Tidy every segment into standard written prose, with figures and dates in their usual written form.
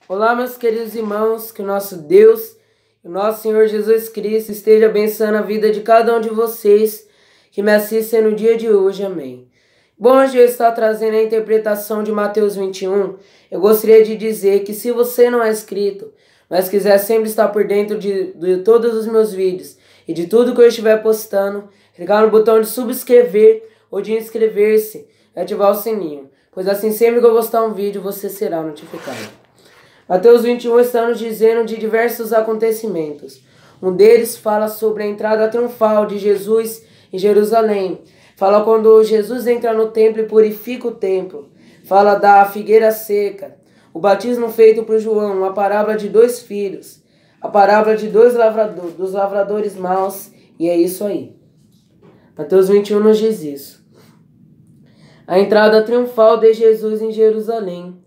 Olá, meus queridos irmãos, que o nosso Deus, o nosso Senhor Jesus Cristo esteja abençoando a vida de cada um de vocês que me assistem no dia de hoje, amém. Bom, hoje eu estou trazendo a interpretação de Mateus 21. Eu gostaria de dizer que se você não é inscrito, mas quiser sempre estar por dentro de todos os meus vídeos e de tudo que eu estiver postando, clicar no botão de subscrever ou de inscrever-se e ativar o sininho, pois assim sempre que eu postar um vídeo você será notificado. Mateus 21 está nos dizendo de diversos acontecimentos. Um deles fala sobre a entrada triunfal de Jesus em Jerusalém. Fala quando Jesus entra no templo e purifica o templo. Fala da figueira seca. O batismo feito por João, a parábola de 2 filhos. A parábola de dos lavradores maus. E é isso aí. Mateus 21 nos diz isso. A entrada triunfal de Jesus em Jerusalém.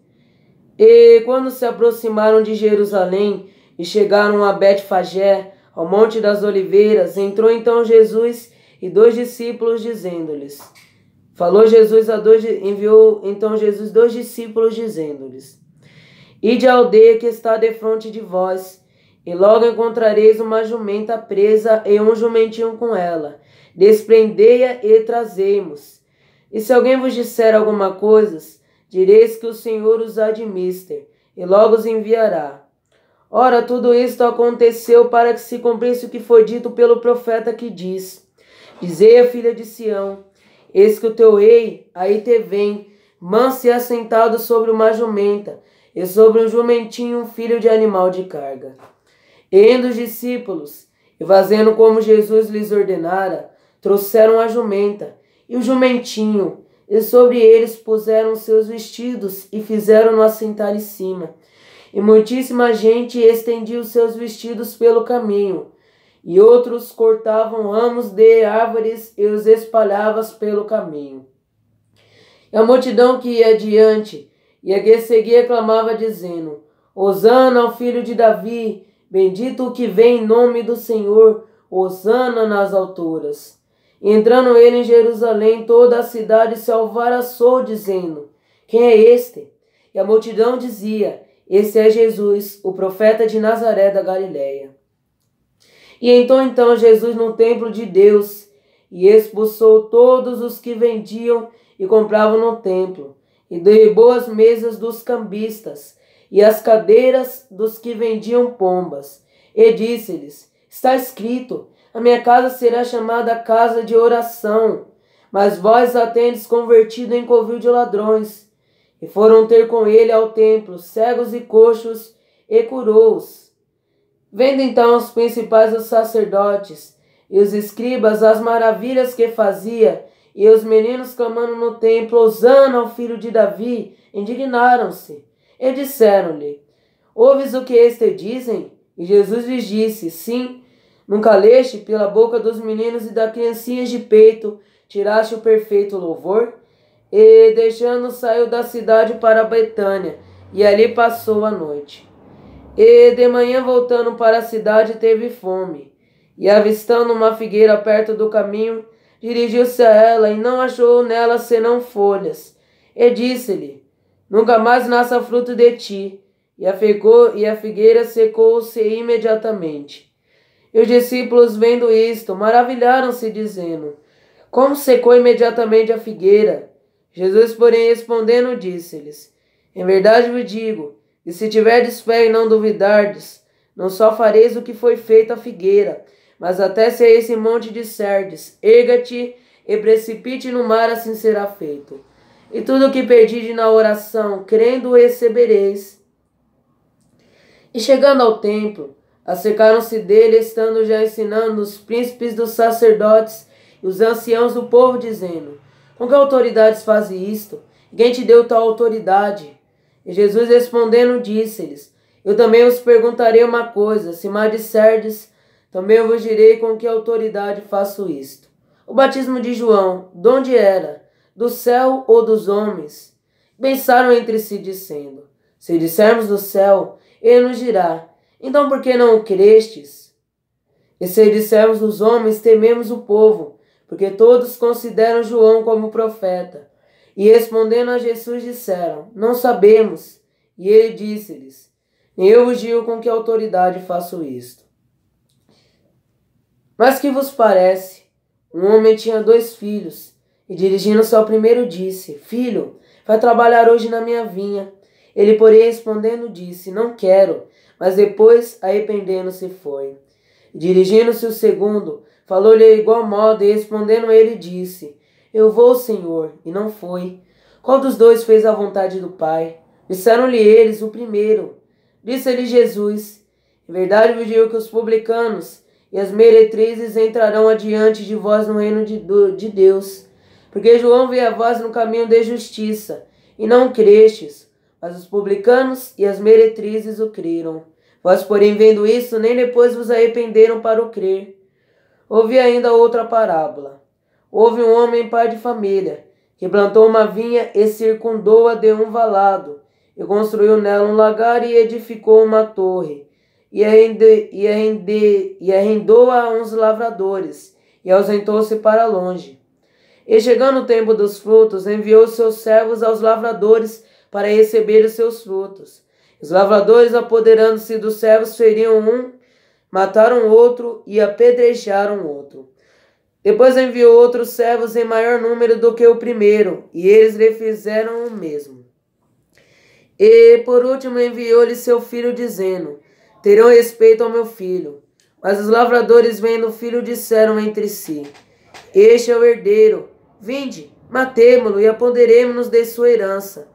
E quando se aproximaram de Jerusalém e chegaram a Betfagé, ao Monte das Oliveiras, entrou então Jesus e 2 discípulos, dizendo-lhes: enviou então Jesus 2 discípulos, dizendo-lhes: Ide à aldeia que está defronte de vós, e logo encontrareis uma jumenta presa e um jumentinho com ela. Desprendei-a e trazei-mos. E se alguém vos disser alguma coisa, direis que o Senhor os admiste, e logo os enviará. Ora, tudo isto aconteceu para que se cumprisse o que foi dito pelo profeta que diz: Dizei à filha de Sião: Eis que o teu rei aí te vem, manso e assentado sobre uma jumenta, e sobre um jumentinho um filho de animal de carga. E indo os discípulos, e fazendo como Jesus lhes ordenara, trouxeram a jumenta, e o jumentinho, e sobre eles puseram seus vestidos e fizeram-no assentar em cima. E muitíssima gente estendia os seus vestidos pelo caminho, e outros cortavam ramos de árvores e os espalhavam pelo caminho. E a multidão que ia adiante e a que seguia clamava, dizendo: Hosana ao filho de Davi, bendito o que vem em nome do Senhor, hosana nas alturas. E entrando ele em Jerusalém, toda a cidade se alvaraçou, dizendo: Quem é este? E a multidão dizia: Este é Jesus, o profeta de Nazaré da Galileia. E entrou então Jesus no templo de Deus, e expulsou todos os que vendiam e compravam no templo, e derribou as mesas dos cambistas, e as cadeiras dos que vendiam pombas. E disse-lhes: Está escrito: A minha casa será chamada casa de oração, mas vós a tendes convertido em covil de ladrões. E foram ter com ele ao templo cegos e coxos, e curou-os. Vendo então os principais dos sacerdotes e os escribas as maravilhas que fazia, e os meninos clamando no templo: Hosana ao filho de Davi, indignaram-se, e disseram-lhe: Ouves o que este dizem? E Jesus lhes disse: Sim. Nunca leste pela boca dos meninos e das criancinhas de peito, tiraste o perfeito louvor? E deixando saiu da cidade para Betânia, e ali passou a noite. E de manhã voltando para a cidade teve fome, e avistando uma figueira perto do caminho, dirigiu-se a ela e não achou nela senão folhas. E disse-lhe: Nunca mais nasça fruto de ti. E a figueira secou-se imediatamente. E os discípulos, vendo isto, maravilharam-se, dizendo: Como secou imediatamente a figueira? Jesus, porém, respondendo, disse-lhes: Em verdade vos digo, que se tiverdes fé e não duvidardes, não só fareis o que foi feito à figueira, mas até se a esse monte disserdes: Erga-te e precipite no mar, assim será feito. E tudo o que pedide na oração, crendo, recebereis. E chegando ao templo, acercaram-se dele, estando já ensinando os príncipes dos sacerdotes e os anciãos do povo, dizendo: Com que autoridades faz isto? E quem te deu tal autoridade? E Jesus respondendo disse-lhes: Eu também vos perguntarei uma coisa, se me disserdes, também eu vos direi com que autoridade faço isto. O batismo de João, de onde era? Do céu ou dos homens? Pensaram entre si, dizendo: Se dissermos do céu, ele nos dirá: Então por que não crestes? E se dissermos dos homens, tememos o povo, porque todos consideram João como profeta. E respondendo a Jesus disseram: Não sabemos. E ele disse-lhes: Eu vos digo com que autoridade faço isto. Mas que vos parece? Um homem tinha 2 filhos, e dirigindo-se ao primeiro disse: Filho, vai trabalhar hoje na minha vinha. Ele, porém, respondendo, disse: Não quero. Mas depois, arrependendo-se, foi. E dirigindo-se o segundo, falou-lhe de igual modo, e respondendo ele, disse: Eu vou, Senhor, e não foi. Qual dos 2 fez a vontade do Pai? Disseram-lhe eles: O primeiro. Disse-lhe Jesus: Em verdade vos digo que os publicanos e as meretrizes entrarão adiante de vós no reino de Deus. Porque João veio a vós no caminho de justiça, e não crestes, mas os publicanos e as meretrizes o creram. Vós, porém, vendo isso, nem depois vos arrependeram para o crer. Ouvi ainda outra parábola. Houve um homem pai de família, que plantou uma vinha e circundou-a de um valado, e construiu nela um lagar e edificou uma torre, e arrendou-a a uns lavradores, e ausentou-se para longe. E chegando o tempo dos frutos, enviou seus servos aos lavradores para receber os seus frutos. Os lavradores, apoderando-se dos servos, feriam um, mataram outro e apedrejaram outro. Depois enviou outros servos em maior número do que o primeiro, e eles lhe fizeram o mesmo. E, por último, enviou-lhe seu filho, dizendo: Terão respeito ao meu filho. Mas os lavradores, vendo o filho, disseram entre si: Este é o herdeiro. Vinde, matemo-lo e apoderemo-nos de sua herança.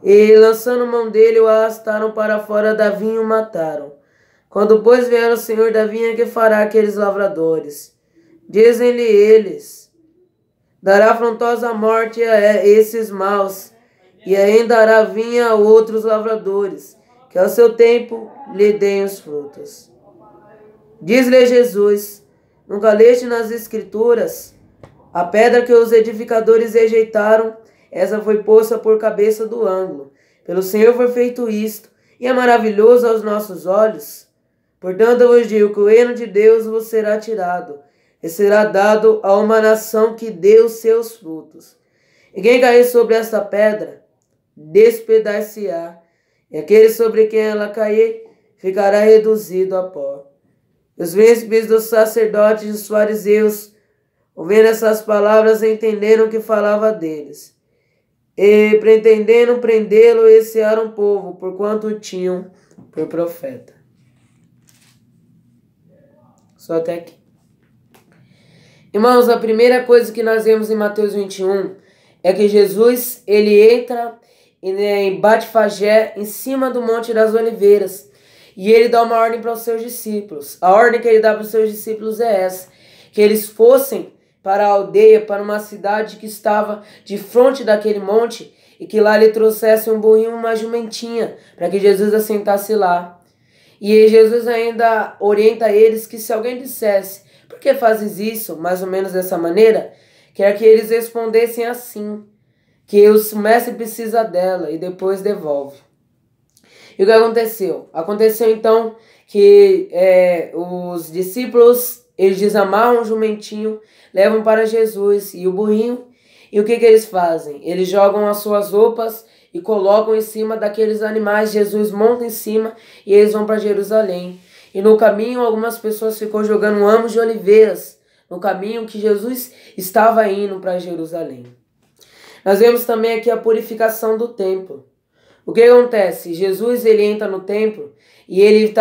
E, lançando mão dele, o arrastaram para fora da vinha e o mataram. Quando, pois, vier o senhor da vinha, que fará aqueles lavradores? Dizem-lhe eles: Dará afrontosa morte a esses maus, e arrendará a vinha a outros lavradores, que ao seu tempo lhe deem os frutos. Diz-lhe Jesus: Nunca leste nas Escrituras? A pedra que os edificadores rejeitaram, essa foi posta por cabeça do ângulo. Pelo Senhor foi feito isto, e é maravilhoso aos nossos olhos. Portanto, eu vos digo que o reino de Deus vos será tirado, e será dado a uma nação que dê os seus frutos. E quem cair sobre esta pedra, despedaçar-se-á, e aquele sobre quem ela cair, ficará reduzido a pó. Os príncipes dos sacerdotes e dos fariseus, ouvindo essas palavras, entenderam que falava deles. E, pretendendo prendê-lo, recearam o povo, porquanto o tinham por profeta. Só até aqui. Irmãos, a primeira coisa que nós vemos em Mateus 21 é que Jesus, ele entra em Betfagé, em cima do Monte das Oliveiras, e ele dá uma ordem para os seus discípulos. A ordem que ele dá para os seus discípulos é essa: que eles fossem para a aldeia, para uma cidade que estava de frente daquele monte, e que lá lhe trouxesse um burrinho e uma jumentinha, para que Jesus assentasse lá. E Jesus ainda orienta eles que se alguém dissesse: Por que fazes isso? Mais ou menos dessa maneira, quer que eles respondessem assim: que o mestre precisa dela e depois devolve. E o que aconteceu? Aconteceu então que os discípulos, eles desamarram o jumentinho, levam para Jesus e o burrinho, e o que eles fazem? Eles jogam as suas roupas e colocam em cima daqueles animais. Jesus monta em cima e eles vão para Jerusalém. E no caminho algumas pessoas ficam jogando ramos de oliveiras, no caminho que Jesus estava indo para Jerusalém. Nós vemos também aqui a purificação do templo. O que acontece? Jesus, ele entra no templo e ele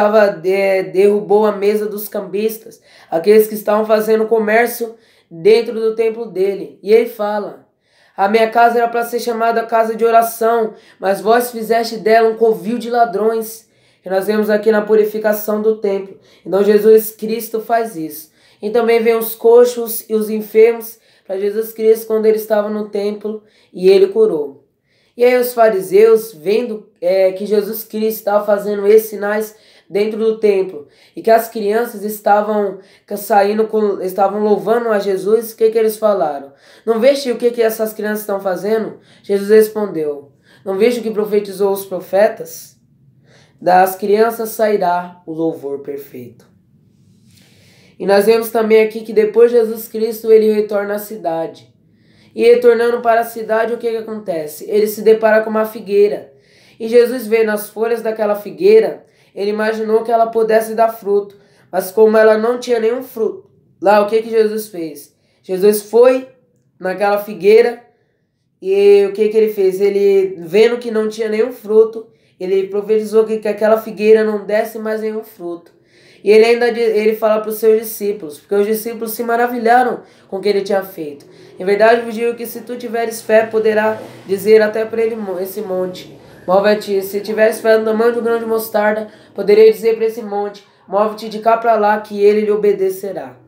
derrubou a mesa dos cambistas, aqueles que estavam fazendo comércio dentro do templo dele. E ele fala: A minha casa era para ser chamada casa de oração, mas vós fizeste dela um covil de ladrões. Que nós vemos aqui na purificação do templo. Então Jesus Cristo faz isso. E também vem os coxos e os enfermos para Jesus Cristo quando ele estava no templo e ele curou. E aí os fariseus, vendo que Jesus Cristo estava fazendo esses sinais dentro do templo e que as crianças estavam estavam louvando a Jesus, o que eles falaram? Não veste o que essas crianças estão fazendo? Jesus respondeu: Não vejo o que profetizou os profetas? Das crianças sairá o louvor perfeito. E nós vemos também aqui que depois de Jesus Cristo, ele retorna à cidade. E retornando para a cidade, o que acontece? Ele se depara com uma figueira. E Jesus vê nas folhas daquela figueira, ele imaginou que ela pudesse dar fruto, mas como ela não tinha nenhum fruto, lá o que Jesus fez? Jesus foi naquela figueira e o que ele fez? Ele, vendo que não tinha nenhum fruto, ele profetizou que aquela figueira não desse mais nenhum fruto. E ele ainda ele fala para os seus discípulos, porque os discípulos se maravilharam com o que ele tinha feito. Em verdade vos digo que se tu tiveres fé, poderá dizer até para ele esse monte, move-te. Se tiveres fé no tamanho de um grão de mostarda, poderei dizer para esse monte, move-te de cá para lá, que ele lhe obedecerá.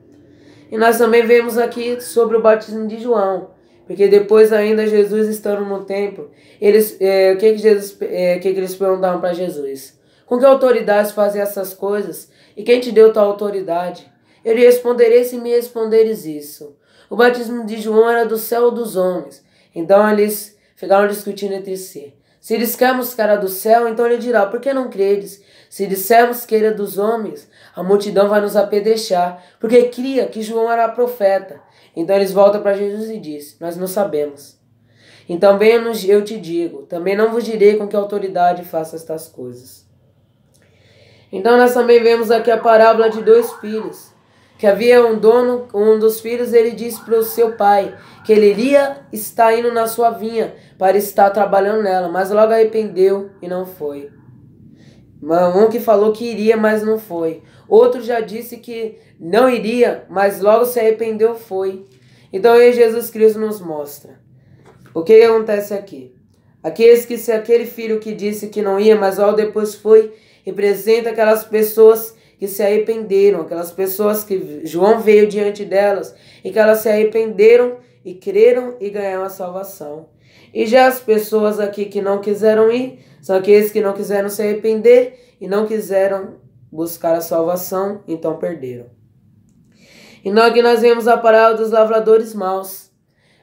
E nós também vemos aqui sobre o batismo de João, porque depois ainda Jesus estando no templo, eles, o que eles perguntaram para Jesus? Com que autoridade fazem essas coisas? E quem te deu tal autoridade? Eu lhe responderei se me responderes isso. O batismo de João era do céu ou dos homens? Então eles ficaram discutindo entre si. Se dissermos que era do céu, então ele dirá, por que não credes? Se dissermos que era dos homens, a multidão vai nos apedrechar, porque cria que João era profeta. Então eles voltam para Jesus e dizem, nós não sabemos. Então bem eu te digo, também não vos direi com que autoridade faça estas coisas. Então nós também vemos aqui a parábola de 2 filhos. Que havia um dono, um dos filhos, ele disse para o seu pai que ele iria estar indo na sua vinha para estar trabalhando nela, mas logo arrependeu e não foi. Um que falou que iria, mas não foi. Outro já disse que não iria, mas logo se arrependeu e foi. Então aí Jesus Cristo nos mostra. O que acontece aqui? Aquele filho que disse que não ia, mas logo depois foi, representa aquelas pessoas que se arrependeram, aquelas pessoas que João veio diante delas e que elas se arrependeram e creram e ganharam a salvação. E já as pessoas aqui que não quiseram ir, são aqueles que não quiseram se arrepender e não quiseram buscar a salvação, então perderam. E aqui nós vemos a parábola dos lavradores maus.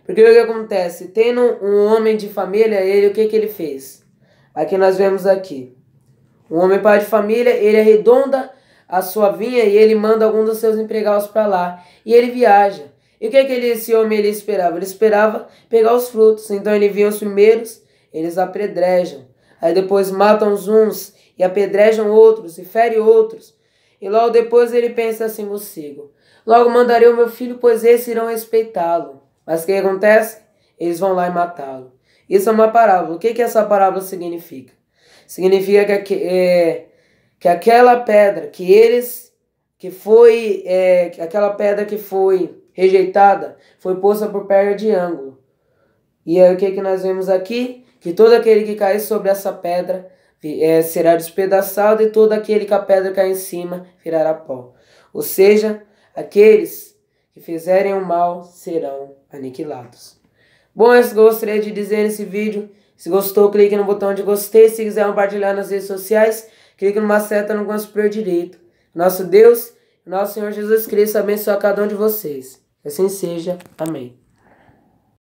Porque o que acontece? Tendo um homem de família, ele, o que ele fez? Aqui nós vemos aqui. Um homem pai de família, ele arredonda a sua vinha e ele manda algum dos seus empregados para lá. E ele viaja. E o que esse homem ele esperava? Ele esperava pegar os frutos. Então ele vinha os primeiros, eles apedrejam. Aí depois matam uns e apedrejam outros e ferem outros. E logo depois ele pensa assim consigo. Logo mandarei o meu filho, pois esses irão respeitá-lo. Mas o que acontece? Eles vão lá e matá-lo. Isso é uma parábola. O que essa parábola significa? Significa que aquela pedra aquela pedra que foi rejeitada foi posta por perna de ângulo. E aí o que nós vemos aqui? Que todo aquele que cair sobre essa pedra será despedaçado e todo aquele que a pedra cair em cima virará pó. Ou seja, aqueles que fizerem o mal serão aniquilados. Bom, é isso que eu gostaria de dizer nesse vídeo. Se gostou, clique no botão de gostei. Se quiser compartilhar nas redes sociais, clique numa seta no canto superior direito. Nosso Deus, nosso Senhor Jesus Cristo abençoe a cada um de vocês. Assim seja. Amém.